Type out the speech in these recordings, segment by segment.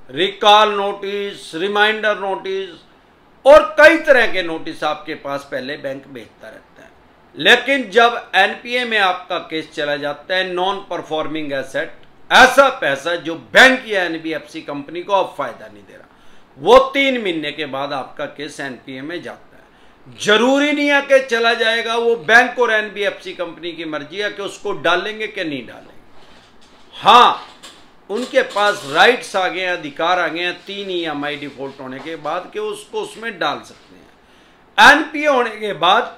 Recall notice, reminder notice और कई तरह के नोटिस आपके पास पहले बैंक भेजता रहता है। लेकिन जब एनपीए में आपका केस चला जाता है, नॉन परफॉर्मिंग एसेट, ऐसा पैसा जो बैंक या एनबीएफसी कंपनी को अब फायदा नहीं दे रहा, वो 3 महीने के बाद आपका केस एनपीए में जाता है। जरूरी नहीं है कि चला जाएगा, वो बैंक और एनबीएफसी कंपनी की मर्जी है कि उसको डालेंगे कि नहीं डालेंगे। हाँ, उनके पास राइट्स आ गए हैं, अधिकार आ गए हैं 3 ईएमआई डिफॉल्ट होने के बाद कि उसको उसमें डाल सकते हैं। एनपीए होने के बाद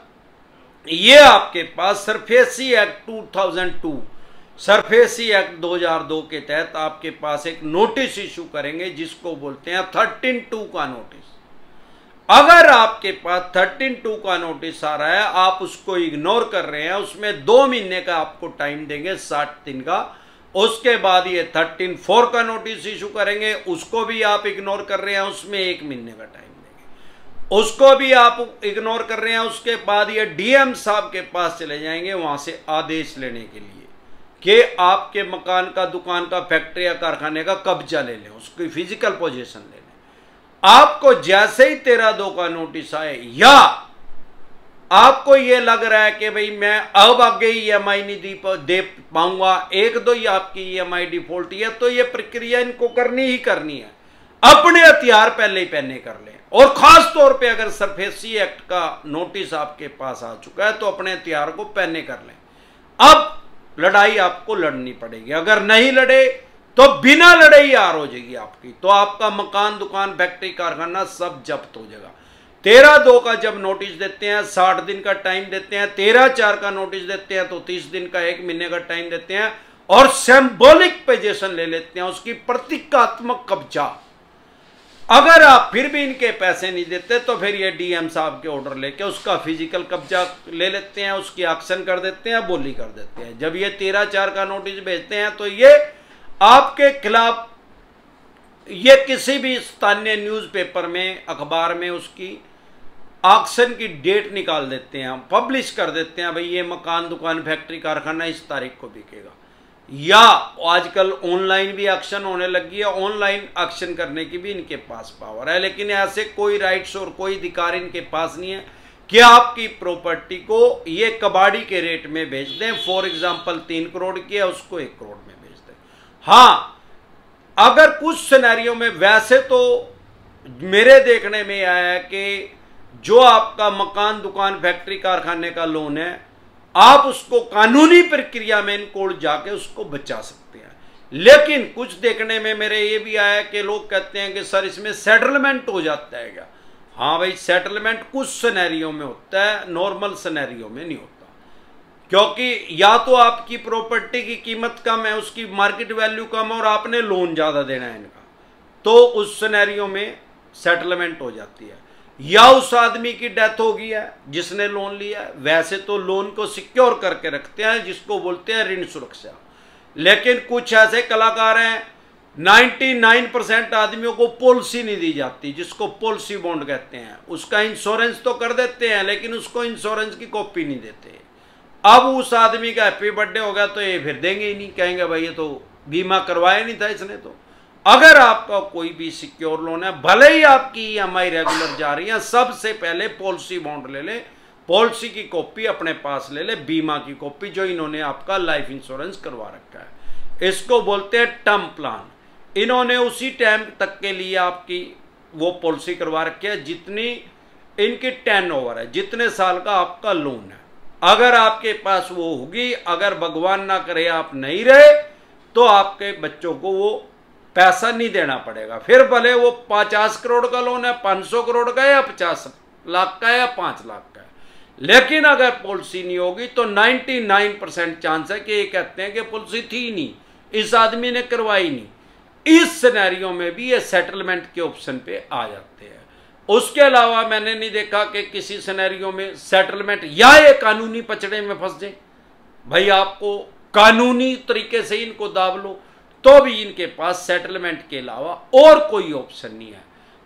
ये आपके पास सरफेसी एक्ट 2002, सरफेसी एक्ट 2002 के तहत आपके पास एक नोटिस इशू करेंगे जिसको बोलते हैं 13(2) का नोटिस। अगर आपके पास 13(2) का नोटिस आ रहा है, आप उसको इग्नोर कर रहे हैं, उसमें 2 महीने का आपको टाइम देंगे, 60 दिन का। उसके बाद ये 13(4) का नोटिस इशू करेंगे, उसको भी आप इग्नोर कर रहे हैं, उसमें 1 महीने का टाइम देंगे, उसको भी आप इग्नोर कर रहे हैं। उसके बाद ये डीएम साहब के पास चले जाएंगे वहां से आदेश लेने के लिए कि आपके मकान का, दुकान का, फैक्ट्री या कारखाने का कब्जा ले लें, उसकी फिजिकल पोजीशन ले लें। आपको जैसे ही 13(2) का नोटिस आए या आपको ये लग रहा है कि भाई मैं अब आगे ईएमआई नहीं दे पाऊंगा, 1-2 ही आपकी ईएमआई डिफॉल्ट है, तो ये प्रक्रिया इनको करनी ही करनी है। अपने हथियार पहले ही पहने कर लें, और खास तौर पे अगर सरफेसी एक्ट का नोटिस आपके पास आ चुका है तो अपने हथियार को पहने कर लें। अब लड़ाई आपको लड़नी पड़ेगी, अगर नहीं लड़े तो बिना लड़े ही हार हो जाएगी आपकी, तो आपका मकान, दुकान, फैक्ट्री, कारखाना सब जब्त हो जाएगा। 13(2) का जब नोटिस देते हैं 60 दिन का टाइम देते हैं, 13(4) का नोटिस देते हैं तो 30 दिन का, 1 महीने का टाइम देते हैं, और सिंबॉलिक पोजीशन ले लेते हैं, उसकी प्रतीकात्मक कब्जा। अगर आप फिर भी इनके पैसे नहीं देते तो फिर ये डीएम साहब के ऑर्डर लेके उसका फिजिकल कब्जा ले लेते हैं, उसकी एक्शन कर देते हैं, बोली कर देते हैं। जब ये 13(4) का नोटिस भेजते हैं तो ये आपके खिलाफ, ये किसी भी स्थानीय न्यूज़पेपर में, अखबार में उसकी ऑक्शन की डेट निकाल देते हैं, पब्लिश कर देते हैं, भाई ये मकान, दुकान, फैक्ट्री, कारखाना इस तारीख को बिकेगा। या आजकल ऑनलाइन भी एक्शन होने लगी है, ऑनलाइन एक्शन करने की भी इनके पास पावर है, लेकिन ऐसे कोई राइट्स और कोई अधिकार इनके पास नहीं है कि आपकी प्रॉपर्टी को ये कबाड़ी के रेट में बेच दें। फॉर एग्जाम्पल 3 करोड़ की है, उसको 1 करोड़ में बेच दें। हाँ, अगर कुछ सिनेरियो में, वैसे तो मेरे देखने में आया है कि जो आपका मकान, दुकान, फैक्ट्री, कारखाने का लोन है, आप उसको कानूनी प्रक्रिया में इन कोर्ट जाके उसको बचा सकते हैं। लेकिन कुछ देखने में मेरे ये भी आया कि लोग कहते हैं कि सर इसमें सेटलमेंट हो जाता है क्या? हाँ भाई, सेटलमेंट कुछ सिनेरियो में होता है, नॉर्मल सिनेरियो में नहीं होता, क्योंकि या तो आपकी प्रॉपर्टी की कीमत कम है, उसकी मार्केट वैल्यू कम है और आपने लोन ज्यादा देना है इनका, तो उस सिनेरियो में सेटलमेंट हो जाती है। या उस आदमी की डेथ हो गई है जिसने लोन लिया है, वैसे तो लोन को सिक्योर करके रखते हैं जिसको बोलते हैं ऋण सुरक्षा। लेकिन कुछ ऐसे कलाकार हैं, 99% आदमियों को पॉलिसी नहीं दी जाती, जिसको पॉलिसी बॉन्ड कहते हैं। उसका इंश्योरेंस तो कर देते हैं लेकिन उसको इंश्योरेंस की कॉपी नहीं देते। अब उस आदमी का हैप्पी बर्थडे हो गया तो ये फिर देंगे ही नहीं, कहेंगे भाई ये तो बीमा करवाया नहीं था इसने। तो अगर आपका कोई भी सिक्योर लोन है, भले ही आपकी ईएमआई रेगुलर जा रही है, सबसे पहले पॉलिसी बॉन्ड ले ले, पॉलिसी की कॉपी अपने पास ले ले, बीमा की कॉपी जो इन्होंने आपका लाइफ इंश्योरेंस करवा रखा है, इसको बोलते हैं टर्म प्लान। इन्होंने उसी टाइम तक के लिए आपकी वो पॉलिसी करवा रखी है जितनी इनकी टर्नओवर है, जितने साल का आपका लोन है। अगर आपके पास वो होगी, अगर भगवान ना करे आप नहीं रहे तो आपके बच्चों को वो पैसा नहीं देना पड़ेगा। फिर भले वो 50 करोड़ का लोन है, 500 करोड़ का या 50 लाख का या 5 लाख का है, लेकिन अगर पॉलिसी नहीं होगी तो 99% चांस है कि ये कहते हैं कि पॉलिसी थी नहीं, इस आदमी ने करवाई नहीं। इस सिनेरियो में भी ये सेटलमेंट के ऑप्शन पे आ जाते हैं। उसके अलावा मैंने नहीं देखा कि किसी सिनेरियो में सेटलमेंट या ये कानूनी पचड़े में फंस जाए, भाई आपको कानूनी तरीके से इनको दाब लो, तो भी इनके पास सेटलमेंट के अलावा और कोई ऑप्शन नहीं है।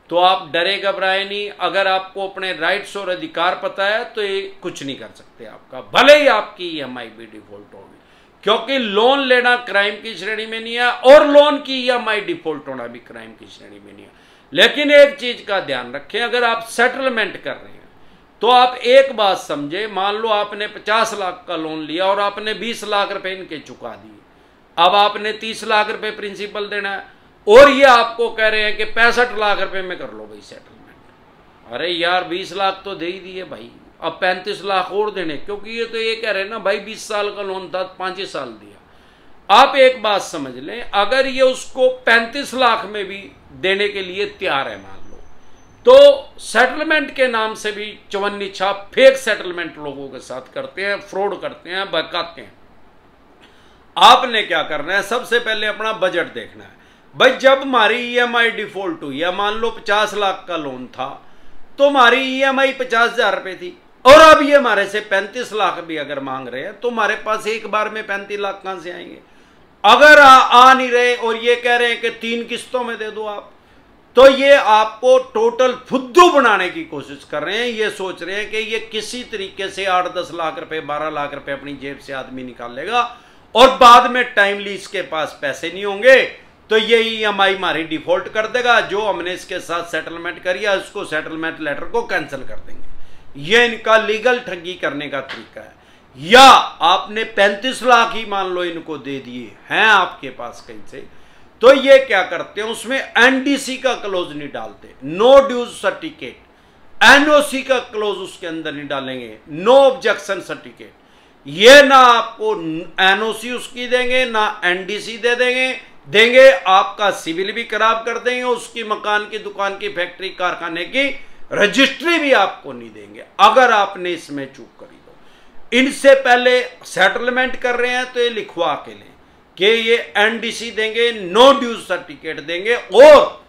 तो आप डरे घबराए नहीं, अगर आपको अपने राइट्स और अधिकार पता है तो ये कुछ नहीं कर सकते आपका, भले ही आपकी ईएमआई भी डिफॉल्ट होगी, क्योंकि लोन लेना क्राइम की श्रेणी में नहीं है और लोन की ईएमआई डिफॉल्ट होना भी क्राइम की श्रेणी में नहीं है। लेकिन एक चीज का ध्यान रखें, अगर आप सेटलमेंट कर रहे हैं तो आप एक बात समझे, मान लो आपने 50 लाख का लोन लिया और आपने 20 लाख रुपए इनके चुका दिए, अब आपने 30 लाख रुपए प्रिंसिपल देना है और ये आपको कह रहे हैं कि 65 लाख रुपए में कर लो भाई सेटलमेंट। अरे यार 20 लाख तो दे ही दिए भाई, अब 35 लाख और देने, क्योंकि ये तो ये कह रहे हैं ना भाई 20 साल का लोन था 5 ही साल दिया। आप एक बात समझ लें, अगर ये उसको 35 लाख में भी देने के लिए तैयार है मान लो, तो सेटलमेंट के नाम से भी चवन्नी छाप फेक सेटलमेंट लोगों के साथ करते हैं, फ्रॉड करते हैं, बहकाते हैं। आपने क्या करना है, सबसे पहले अपना बजट देखना है भाई। जब हमारी ईएमआई डिफॉल्ट हुई, या मान लो 50 लाख का लोन था तो हमारी ईएमआई 50,000 रुपए थी, और अब ये हमारे से 35 लाख भी अगर मांग रहे हैं तो हमारे पास एक बार में 35 लाख कहां से आएंगे? अगर आ नहीं रहे और ये कह रहे हैं कि 3 किस्तों में दे दो आप, तो ये आपको टोटल फुद्दू बनाने की कोशिश कर रहे हैं। ये सोच रहे हैं कि ये किसी तरीके से 8-10 लाख रुपए 12 लाख रुपए अपनी जेब से आदमी निकाल लेगा और बाद में टाइमली इसके पास पैसे नहीं होंगे तो ये ईएमआई हमारी डिफॉल्ट कर देगा, जो हमने इसके साथ सेटलमेंट करी है उसको सेटलमेंट लेटर को कैंसिल कर देंगे। ये इनका लीगल ठगी करने का तरीका है। या आपने 35 लाख ही मान लो इनको दे दिए हैं आपके पास कहीं से, तो ये क्या करते हैं, उसमें एनडीसी का क्लोज नहीं डालते, नो ड्यूज सर्टिफिकेट, एनओसी का क्लोज उसके अंदर नहीं डालेंगे, नो ऑब्जेक्शन सर्टिफिकेट। ये ना आपको एनओसी उसकी देंगे ना एनडीसी देंगे, आपका सिविल भी खराब कर देंगे, उसकी मकान की, दुकान की, फैक्ट्री, कारखाने की रजिस्ट्री भी आपको नहीं देंगे अगर आपने इसमें चूक करी तो। इनसे पहले सेटलमेंट कर रहे हैं तो ये लिखवा के लें कि ये एनडीसी देंगे, नो ड्यूज सर्टिफिकेट देंगे, और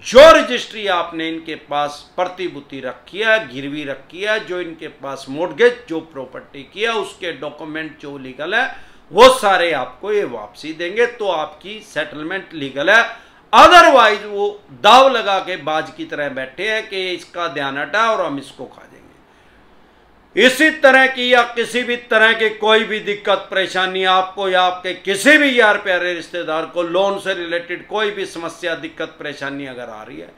जो रजिस्ट्री आपने इनके पास प्रतिभूति रखी है, गिरवी रखी है, जो इनके पास मोर्गेज, जो प्रॉपर्टी किया, उसके डॉक्यूमेंट जो लीगल है वो सारे आपको ये वापसी देंगे, तो आपकी सेटलमेंट लीगल है। अदरवाइज वो दाव लगा के बाज की तरह बैठे हैं कि इसका ध्यान हटा और हम इसको खा देंगे। इसी तरह की या किसी भी तरह की कोई भी दिक्कत परेशानी आपको या आपके किसी भी यार प्यारे रिश्तेदार को लोन से रिलेटेड कोई भी समस्या, दिक्कत, परेशानी अगर आ रही है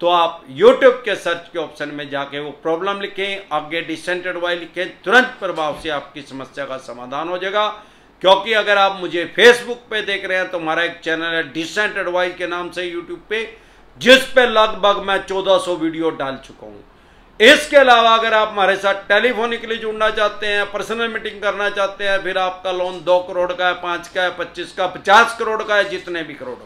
तो आप YouTube के सर्च के ऑप्शन में जाके वो प्रॉब्लम लिखें, आगे डिसेंट एडवाइस लिखें, तुरंत प्रभाव से आपकी समस्या का समाधान हो जाएगा। क्योंकि अगर आप मुझे फेसबुक पे देख रहे हैं तो हमारा एक चैनल है डिसेंट एडवाइस के नाम से यूट्यूब पे, जिस पे लगभग मैं 1400 वीडियो डाल चुका हूं। इसके अलावा अगर आप हमारे साथ टेलीफोनिकली जुड़ना चाहते हैं, पर्सनल मीटिंग करना चाहते हैं, फिर आपका लोन 2 करोड़ का है, 5 का है, 25 का, 50 करोड़ का है, जितने भी करोड़ का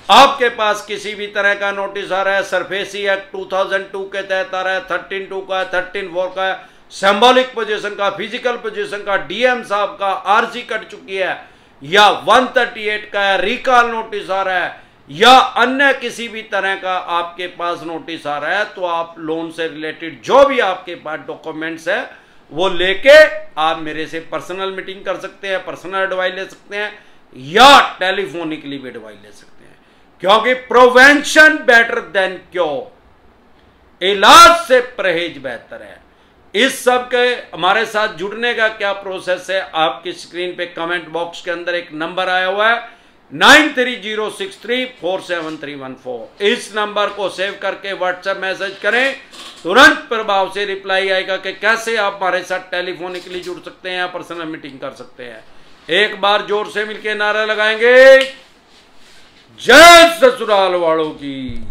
आपके पास किसी भी तरह का नोटिस आ रहा है, सरफेसी एक्ट 2002 के तहत आ रहा है, 13(2) का है, 13(4) का है, सिंबॉलिक पोजीशन का, फिजिकल पोजीशन का, डीएम साहब का आरसी कट चुकी है, या 138 का है, रिकॉल नोटिस आ रहा है, या अन्य किसी भी तरह का आपके पास नोटिस आ रहा है, तो आप लोन से रिलेटेड जो भी आपके पास डॉक्यूमेंट्स है वो लेके आप मेरे से पर्सनल मीटिंग कर सकते हैं, पर्सनल एडवाइस ले सकते हैं, या टेलीफोनिकली भी एडवाइस ले सकते हैं। क्योंकि प्रिवेंशन बेटर देन क्योर, इलाज से परहेज बेहतर है। इस सब के हमारे साथ जुड़ने का क्या प्रोसेस है, आपकी स्क्रीन पे कमेंट बॉक्स के अंदर एक नंबर आया हुआ है 9306347314। इस नंबर को सेव करके व्हाट्सएप मैसेज करें, तुरंत प्रभाव से रिप्लाई आएगा कि कैसे आप हमारे साथ टेलीफोनिकली जुड़ सकते हैं, पर्सनल मीटिंग कर सकते हैं। एक बार जोर से मिलकर नारा लगाएंगे, जय ससुराल वालों की।